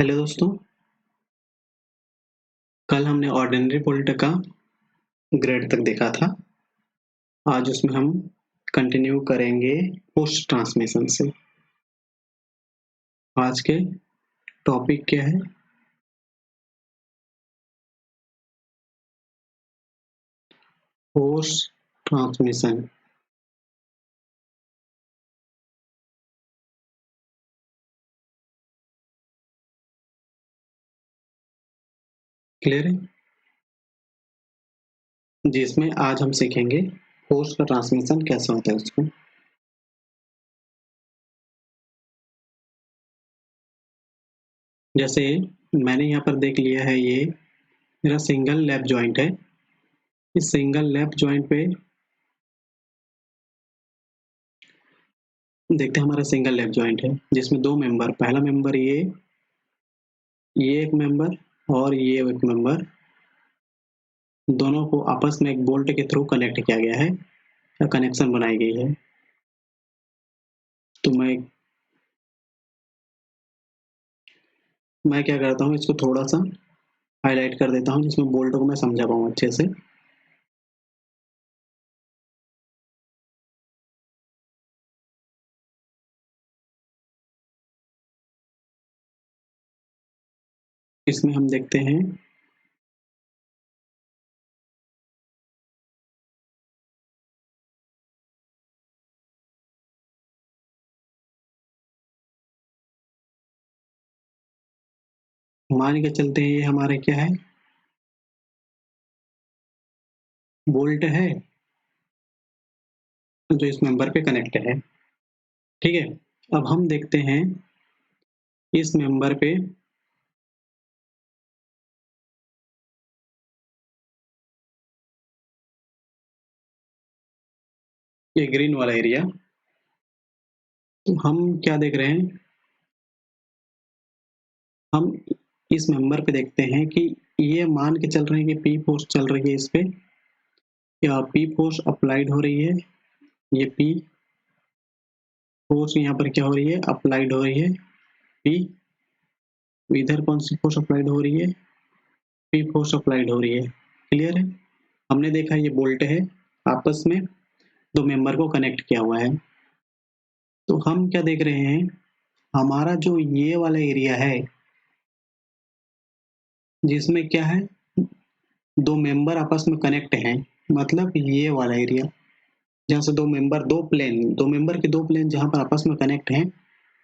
Hello दोस्तों, कल हमने ऑर्डिनरी बोल्ट का ग्रेड तक देखा था। आज उसमें हम कंटिन्यू करेंगे पोस्ट ट्रांसमिशन से। आज के टॉपिक क्या है? Post transmission. क्लियर है? जिसमें आज हम सीखेंगे पोस्ट का ट्रांसमिशन कैसे होता है उसको। जैसे मैंने यहाँ पर देख लिया है, ये मेरा सिंगल लैप जॉइंट है। इस सिंगल लैप जॉइंट पे देखते हैं, हमारा सिंगल लैप जॉइंट है जिसमें दो मेंबर, पहला मेंबर ये एक मेंबर और ये एक मेंबर, दोनों को आपस में एक बोल्ट के थ्रू कनेक्ट किया गया है या कनेक्शन बनाई गई है। तो मैं क्या करता हूँ, इसको थोड़ा सा हाईलाइट कर देता हूँ जिसमें बोल्ट को मैं समझा पाऊँ अच्छे से। इसमें हम देखते हैं मान के चलते हैं, ये हमारे क्या है, बोल्ट है जो इस मेंबर पे कनेक्ट है। ठीक है, अब हम देखते हैं इस मेंबर पे ये ग्रीन वाला एरिया। तो हम क्या देख रहे हैं, हम इस मेंबर पे देखते हैं कि ये मान के चल रहे हैं कि पी फोर्स चल रही है इस पे, या पी फोर्स अप्लाइड हो रही है। ये पी फोर्स यहाँ पर क्या हो रही है, अप्लाइड हो रही है पी। इधर कौन सी फोर्स अप्लाइड हो रही है, पी फोर्स अप्लाइड हो रही है। क्लियर है? हमने देखा ये बोल्ट है, आपस में दो मेंबर को कनेक्ट किया हुआ है। तो हम क्या देख रहे हैं, हमारा जो ये वाला एरिया है जिसमें क्या है, दो मेंबर आपस में कनेक्ट हैं, मतलब ये वाला एरिया जहाँ से दो मेंबर के दो प्लेन जहाँ पर आपस में कनेक्ट हैं,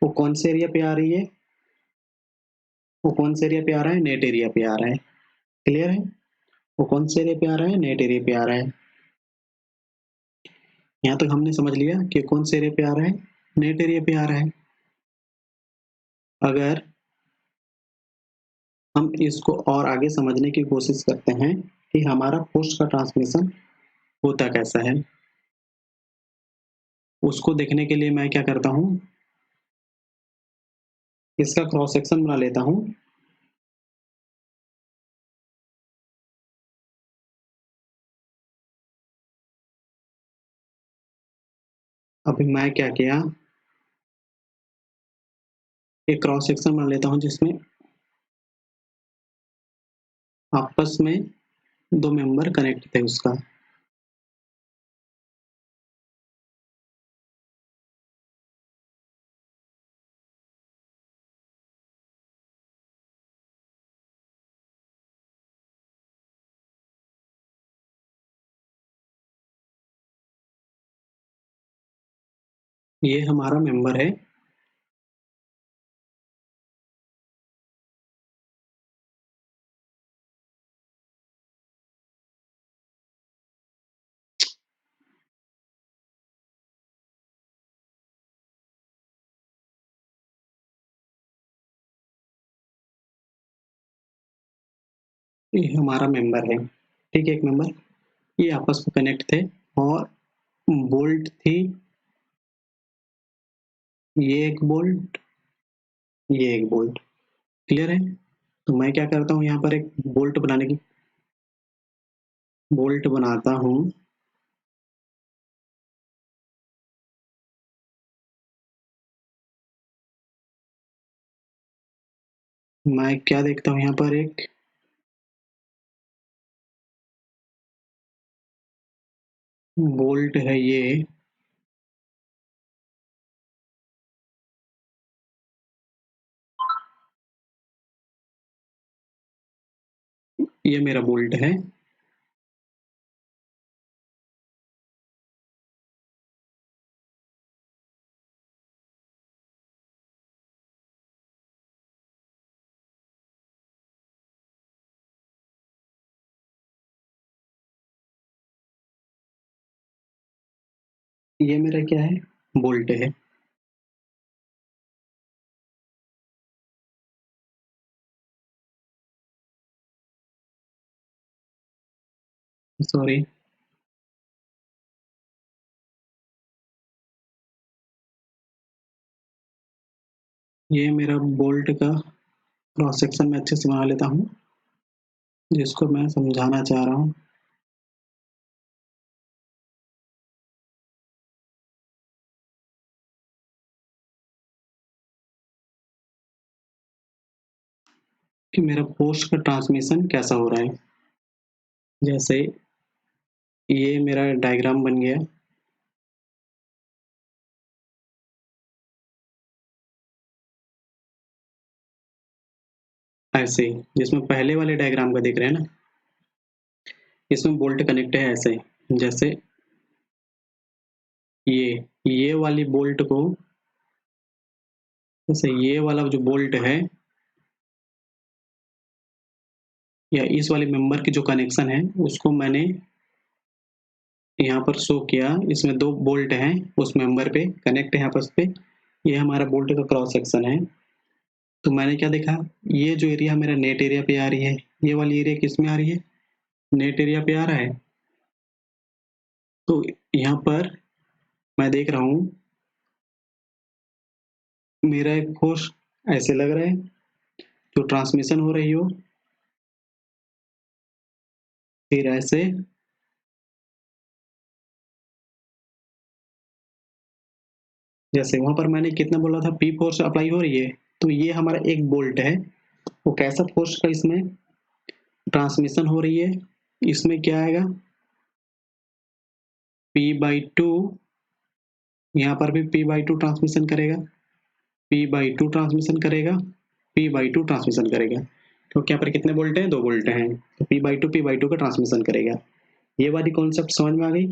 वो कौन से एरिया पे आ रही है, वो कौन से एरिया पे आ रहा है, नेट एरिया पे आ रहा है। क्लियर है? वो कौन से एरिया पे आ रहा है, नेट एरिया पे आ रहा है। यहाँ तक हमने समझ लिया कि कौन से एरिया पे आ रहा है, नेट एरिया पे आ रहा है। अगर हम इसको और आगे समझने की कोशिश करते हैं कि हमारा पोस्ट का ट्रांसमिशन होता कैसा है, उसको देखने के लिए मैं क्या करता हूँ, इसका क्रॉस सेक्शन बना लेता हूँ। अभी मैं क्या किया, एक क्रॉस सेक्शन बना लेता हूँ जिसमें आपस में दो मेंबर कनेक्ट थे उसका। ये हमारा मेंबर है। ये हमारा मेंबर है। ठीक है, एक मेंबर, ये आपस में कनेक्ट थे और बोल्ट थी, ये एक बोल्ट, ये एक बोल्ट। क्लियर है? तो मैं क्या करता हूँ, यहाँ पर एक बोल्ट बनाता हूँ। मैं क्या देखता हूँ यहाँ पर एक बोल्ट है ये मेरा बोल्ट है। ये मेरा क्या है, बोल्ट है। सॉरी, ये मेरा बोल्ट का क्रॉस सेक्शन में अच्छे से बना लेता हूँ, जिसको मैं समझाना चाह रहा हूँ। कि मेरा पोस्ट का ट्रांसमिशन कैसा हो रहा है। जैसे ये मेरा डायग्राम बन गया, ऐसे ही जिसमें पहले वाले डायग्राम का देख रहे हैं ना, इसमें बोल्ट कनेक्ट है ऐसे। जैसे ये वाली बोल्ट को, जैसे ये वाला जो बोल्ट है या इस वाले मेंबर की जो कनेक्शन है उसको मैंने यहाँ पर शो किया। इसमें दो बोल्ट हैं, उस मेंबर पे कनेक्ट है आपस पे। ये हमारा बोल्ट का क्रॉस सेक्शन है। तो मैंने क्या देखा, ये जो एरिया मेरा नेट एरिया पे आ रही है, ये वाली एरिया किस में आ रही है, नेट एरिया पे आ रहा है। तो यहाँ पर मैं देख रहा हूँ मेरा एक फोर्स ऐसे लग रहा है, जो ट्रांसमिशन हो रही हो, फिर ऐसे, जैसे वहां पर मैंने कितना बोला था, पी फोर्स अप्लाई हो रही है। तो ये हमारा एक बोल्ट है, वो कैसा फोर्स का इसमें ट्रांसमिशन हो रही है, इसमें क्या आएगा, P/2। यहाँ पर भी P/2 ट्रांसमिशन करेगा, P/2 ट्रांसमिशन करेगा, P/2 ट्रांसमिशन करेगा। क्योंकि यहाँ पर कितने बोल्ट हैं, दो बोल्ट हैं, तो P/2 का ट्रांसमिशन करेगा। ये वाली कॉन्सेप्ट समझ में आ गई।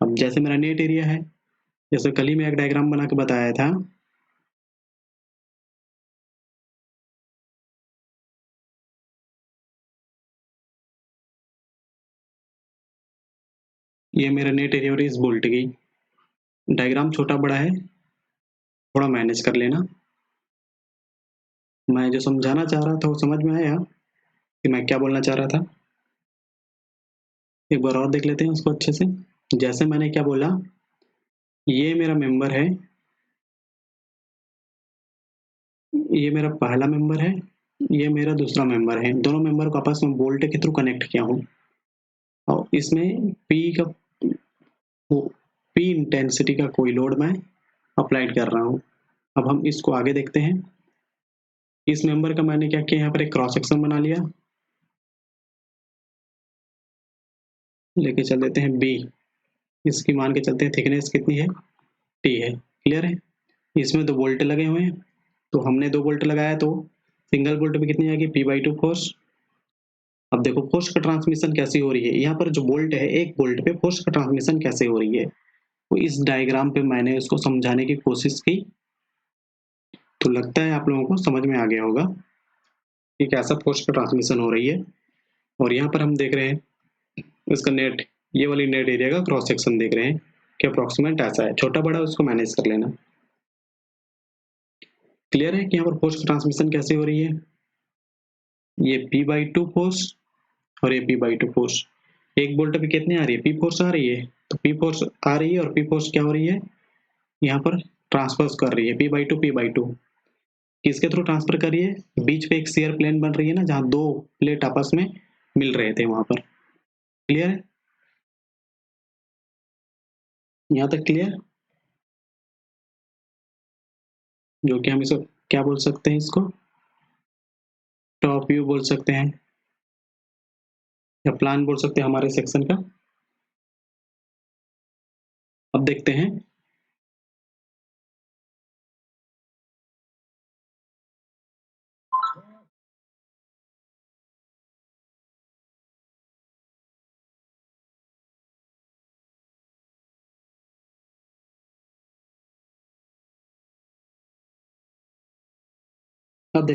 अब जैसे मेरा नेट एरिया है, जैसे कल ही मैं एक डायग्राम बना के बताया था, ये मेरा नेट एरिया और इस बोल्ट की डायग्राम छोटा बड़ा है, थोड़ा मैनेज कर लेना। मैं जो समझाना चाह रहा था वो समझ में आया कि मैं क्या बोलना चाह रहा था। एक बार और देख लेते हैं उसको अच्छे से। जैसे मैंने क्या बोला, ये मेरा मेंबर है, ये मेरा पहला मेंबर है, ये मेरा दूसरा मेंबर है। दोनों मेंबर को आपस में बोल्ट के थ्रू कनेक्ट किया हूँ और इसमें पी इंटेंसिटी का कोई लोड मैं अप्लाइड कर रहा हूँ। अब हम इसको आगे देखते हैं। इस मेंबर का मैंने क्या किया, यहाँ पर एक क्रॉस सेक्शन बना लिया, लेके चल देते हैं बी। इसकी मान के चलते हैं थिकनेस कितनी है, टी है। क्लियर है। इसमें दो बोल्ट लगे हुए हैं, तो हमने दो बोल्ट लगाया, तो सिंगल बोल्ट में कितनी आएगी, P/2 फोर्स। अब देखो फोर्स का ट्रांसमिशन कैसी हो रही है, यहाँ पर जो बोल्ट है, एक बोल्ट पे फोर्स का ट्रांसमिशन कैसे हो रही है, तो इस डायग्राम पे मैंने उसको समझाने की कोशिश की। तो लगता है आप लोगों को समझ में आ गया होगा कि कैसा फोर्स का ट्रांसमिशन हो रही है। और यहाँ पर हम देख रहे हैं इसका नेट, ये वाली नेट एरिया का क्रॉस सेक्शन देख रहे हैं कि अप्रोक्सीमेट ऐसा है, छोटा बड़ा उसको मैनेज कर लेना। क्लियर है कि यहाँ पर फोर्स का ट्रांसमिशन कैसे हो रही है। ये P/2 फोर्स और ये P/2 फोर्स। एक बोल्ट पे कितनी आ रही है, P फोर्स आ रही है, तो P फोर्स आ रही है और P फोर्स क्या हो रही है, यहाँ पर ट्रांसफर कर रही है P/2 किसके थ्रू ट्रांसफर कर रही है, बीच पे एक शेयर प्लेन बन रही है ना, जहाँ दो प्लेट आपस में मिल रहे थे वहां पर। क्लियर है, यहाँ तक क्लियर। जो कि हम इसको क्या बोल सकते हैं, इसको टॉप व्यू बोल सकते हैं या प्लान बोल सकते हैं हमारे सेक्शन का। अब देखते हैं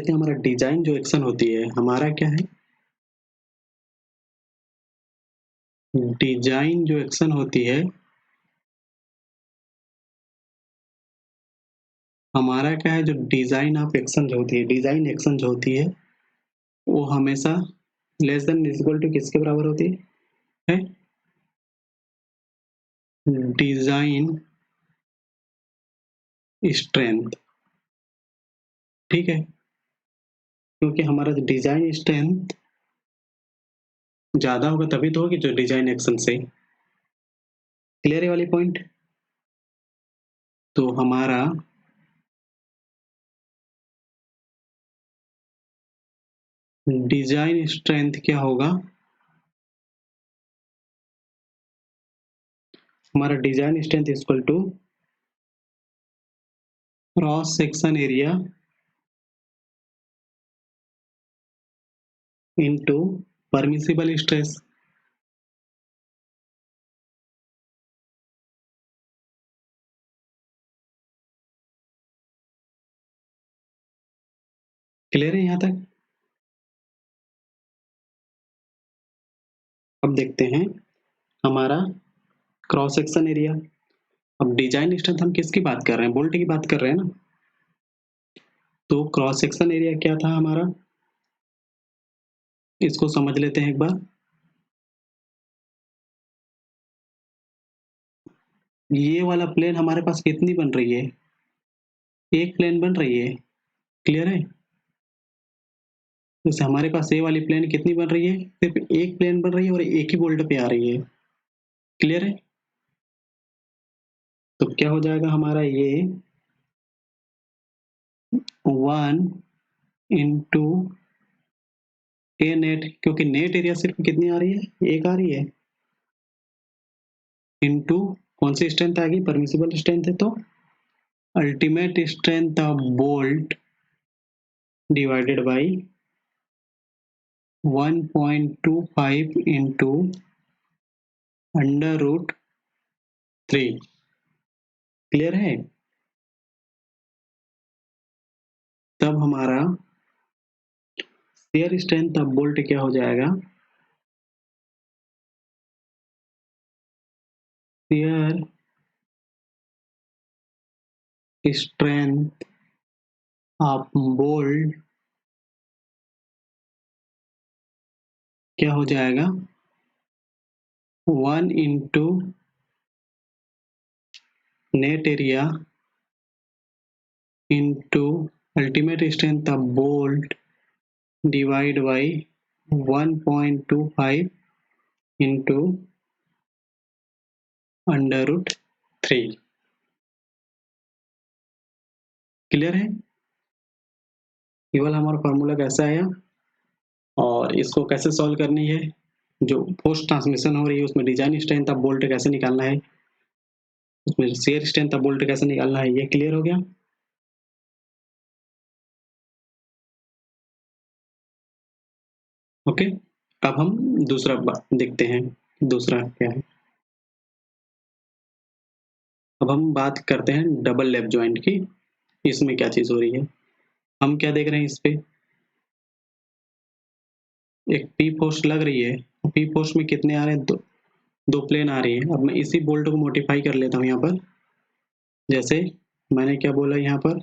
हमारा डिजाइन जो एक्शन होती है हमारा क्या है, डिजाइन जो एक्शन होती है हमारा क्या है, जो डिजाइन ऑफ एक्शन जो होती है, डिजाइन एक्शन जो होती है वो हमेशा लेस देन इक्वल टू किसके बराबर होती है, डिजाइन स्ट्रेंथ। ठीक है, क्योंकि हमारा जो डिजाइन स्ट्रेंथ ज्यादा होगा तभी तो होगी जो डिजाइन एक्शन से। क्लियर है वाली पॉइंट। तो हमारा डिजाइन स्ट्रेंथ क्या होगा, हमारा design strength equal to cross section area into permissible stress. Clear है यहाँ तक। अब देखते हैं हमारा क्रॉस सेक्शन एरिया। अब डिजाइन स्ट्रेंथ हम किसकी बात कर रहे हैं, बोल्ट की बात कर रहे हैं ना। तो क्रॉस सेक्शन एरिया क्या था हमारा, इसको समझ लेते हैं एक बार। ये वाला प्लेन हमारे पास कितनी बन रही है, एक प्लेन बन रही है। क्लियर है। जैसे हमारे पास ये वाली प्लेन कितनी बन रही है, सिर्फ एक प्लेन बन रही है और एक ही बोल्ट पे आ रही है। क्लियर है। तो क्या हो जाएगा हमारा ये 1 इंटू ए नेट, क्योंकि नेट एरिया सिर्फ कितनी आ रही है, एक आ रही है, इंटू कौन सी स्ट्रेंथ आ गई, परमिसिबल स्ट्रेंथ है तो ultimate strength of bolt divided by 1.25 into under root 3। Clear है। तब हमारा शेयर स्ट्रेंथ ऑफ बोल्ट क्या हो जाएगा, शेयर स्ट्रेंथ ऑफ बोल्ट क्या हो जाएगा, 1 into net area into ultimate strength of bolt divide by 1.25 into under root 3। Clear है। केवल हमारा फॉर्मूला कैसा आया और इसको कैसे सॉल्व करनी है, जो पोस्ट ट्रांसमिशन हो रही है उसमें डिजाइन स्ट्रेंथ ऑफ बोल्ट कैसे निकालना है, उसमें शेयर स्ट्रेंथ ऑफ बोल्ट कैसे निकालना है, ये क्लियर हो गया। ओके। अब हम दूसरा देखते हैं, दूसरा क्या है। अब हम बात करते हैं डबल लैप जॉइंट की, इसमें क्या चीज हो रही है। हम क्या देख रहे हैं इस पे, एक पी पोस्ट लग रही है, पी पोस्ट में कितने आ रहे हैं, दो प्लेन आ रही है। अब मैं इसी बोल्ट को मॉडिफाई कर लेता हूँ यहाँ पर। जैसे मैंने क्या बोला यहाँ पर,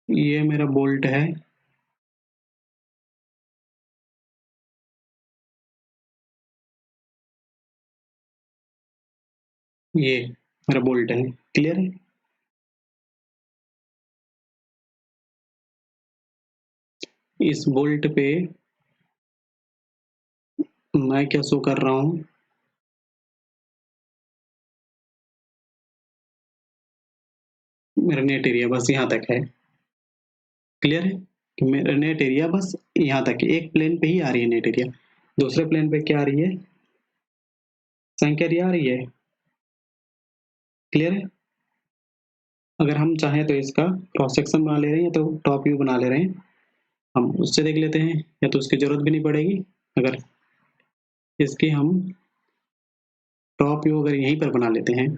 ये मेरा बोल्ट है, ये मेरा बोल्ट है। क्लियर है। इस बोल्ट पे मैं क्या शो कर रहा हूँ, मेरा नेट एरिया बस यहाँ तक है। क्लियर है कि मेरा नेट एरिया बस यहाँ तक है, एक प्लेन पे ही आ रही है नेट एरिया, दूसरे प्लेन पे क्या आ रही है, संख्या एरिया आ रही है। क्लियर है। अगर हम चाहें तो इसका क्रॉस सेक्शन बना ले रहे हैं तो टॉप व्यू बना ले रहे हैं, हम उससे देख लेते हैं, या तो उसकी जरूरत भी नहीं पड़ेगी। अगर इसकी हम टॉप व्यू अगर यहीं पर बना लेते हैं,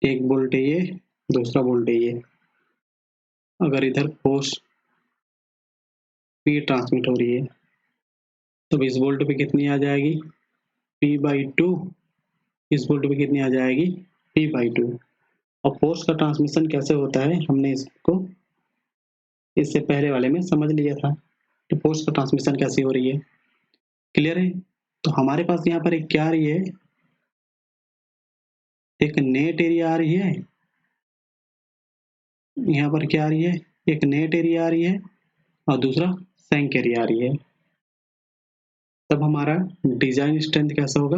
एक बोल्ट है ये, दूसरा बोल्ट है ये। अगर इधर फोर्स P ट्रांसमिट हो रही है तो इस बोल्ट पे कितनी आ जाएगी, P/2। इस बोल्ट पे कितनी आ जाएगी, P/2। और फोर्स का ट्रांसमिशन कैसे होता है हमने इसको इससे पहले वाले में समझ लिया था कि फोर्स का ट्रांसमिशन कैसे हो रही है। क्लियर है। तो हमारे पास यहाँ पर एक क्या आ रही है, एक नेट एरिया आ रही है, यहाँ पर क्या आ रही है, एक नेट एरिया आ रही है और दूसरा सैंक एरिया आ रही है। तब हमारा डिजाइन स्ट्रेंथ कैसा होगा,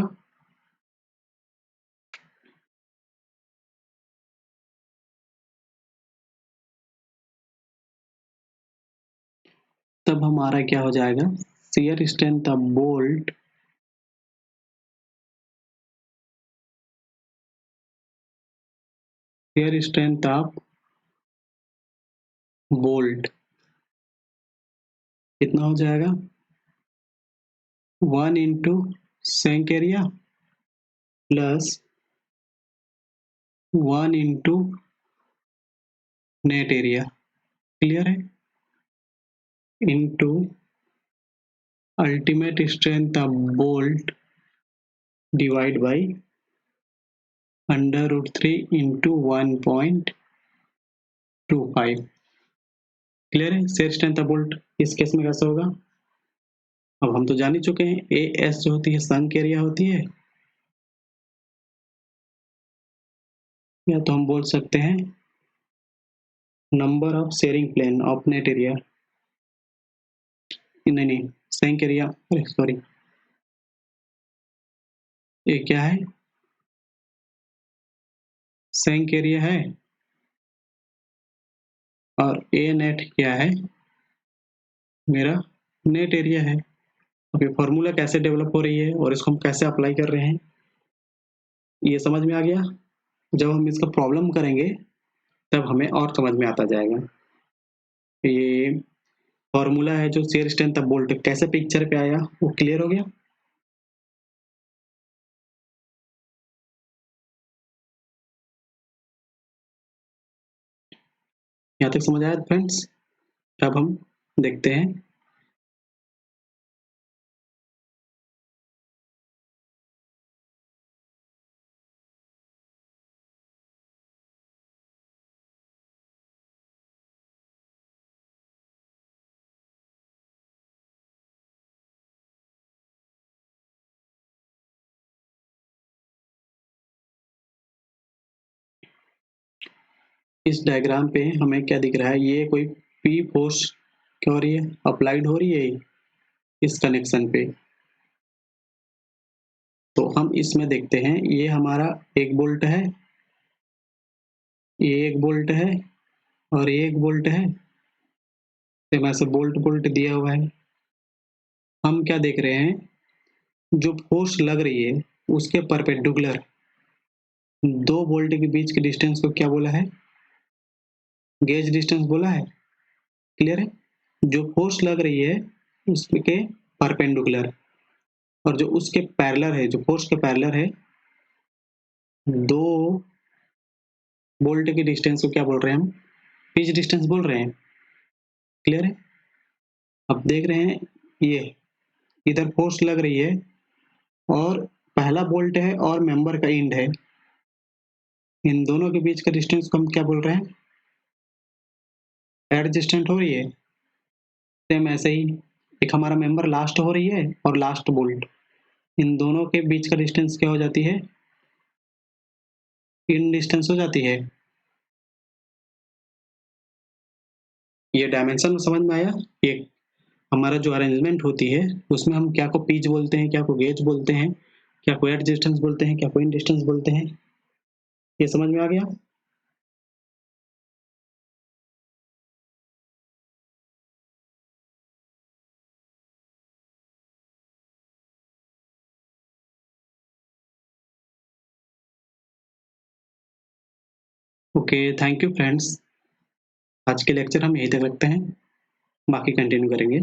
तब हमारा क्या हो जाएगा, shear strength of bolt shear strength of bolt कितना हो जाएगा, 1 into shank area plus 1 into net area. Clear है। Into ultimate strength of bolt divide by √3 into 1.25। Clear है। शेयर स्ट्रेंथ ऑफ बोल्ट इस केस में कैसा होगा, अब हम तो जान ही चुके हैं, ए एस जो होती है संक एरिया होती है, या तो हम बोल सकते हैं number of shearing plane of net area, नहीं संक एरिया, अरे सॉरी, ये क्या है, संक एरिया है और ए नेट क्या है, मेरा नेट एरिया है। अब ये फॉर्मूला कैसे डेवलप हो रही है और इसको हम कैसे अप्लाई कर रहे हैं, ये समझ में आ गया। जब हम इसका प्रॉब्लम करेंगे तब हमें और समझ में आता जाएगा। ये फॉर्मूला है जो शेयर स्ट्रेंथ ऑफ बोल्ट कैसे पिक्चर पे आया, वो क्लियर हो गया। यहाँ तक समझ आया फ्रेंड्स। अब हम देखते हैं, इस डायग्राम पे हमें क्या दिख रहा है, ये कोई पी फोर्स क्या हो रही है, अप्लाइड हो रही है इस कनेक्शन पे। तो हम इसमें देखते हैं, ये हमारा एक बोल्ट है, ये एक बोल्ट है और ये एक बोल्ट है, तो ऐसे बोल्ट बोल्ट दिया हुआ है। हम क्या देख रहे हैं, जो फोर्स लग रही है उसके परपेंडिकुलर दो बोल्ट के बीच के डिस्टेंस को क्या बोला है, गेज डिस्टेंस बोला है। क्लियर है। जो फोर्स लग रही है उसके परपेंडिकुलर और जो उसके पैरेलल है, जो फोर्स के पैरेलल है, दो बोल्ट के डिस्टेंस को क्या बोल रहे हैं हम, पिच डिस्टेंस बोल रहे हैं। क्लियर है। अब देख रहे हैं, ये इधर फोर्स लग रही है और पहला बोल्ट है और मेंबर का एंड है, इन दोनों के बीच का डिस्टेंस को हम क्या बोल रहे हैं, एडजस्टेंट हो रही है। सेम ऐसे ही एक हमारा मेंबर लास्ट हो रही है और लास्ट बोल्ट, इन दोनों के बीच का डिस्टेंस क्या हो जाती है, इन डिस्टेंस हो जाती है। ये डायमेंशन समझ में आया। ये हमारा जो अरेंजमेंट होती है उसमें हम क्या को पिच बोलते हैं, क्या को गेज बोलते हैं, क्या को एट डिस्टेंस बोलते हैं, क्या को इन डिस्टेंस बोलते हैं। ये समझ में आ गया। Okay, thank you friends. आज के लेक्चर हम यहीं तक रखते हैं, बाकी कंटिन्यू करेंगे।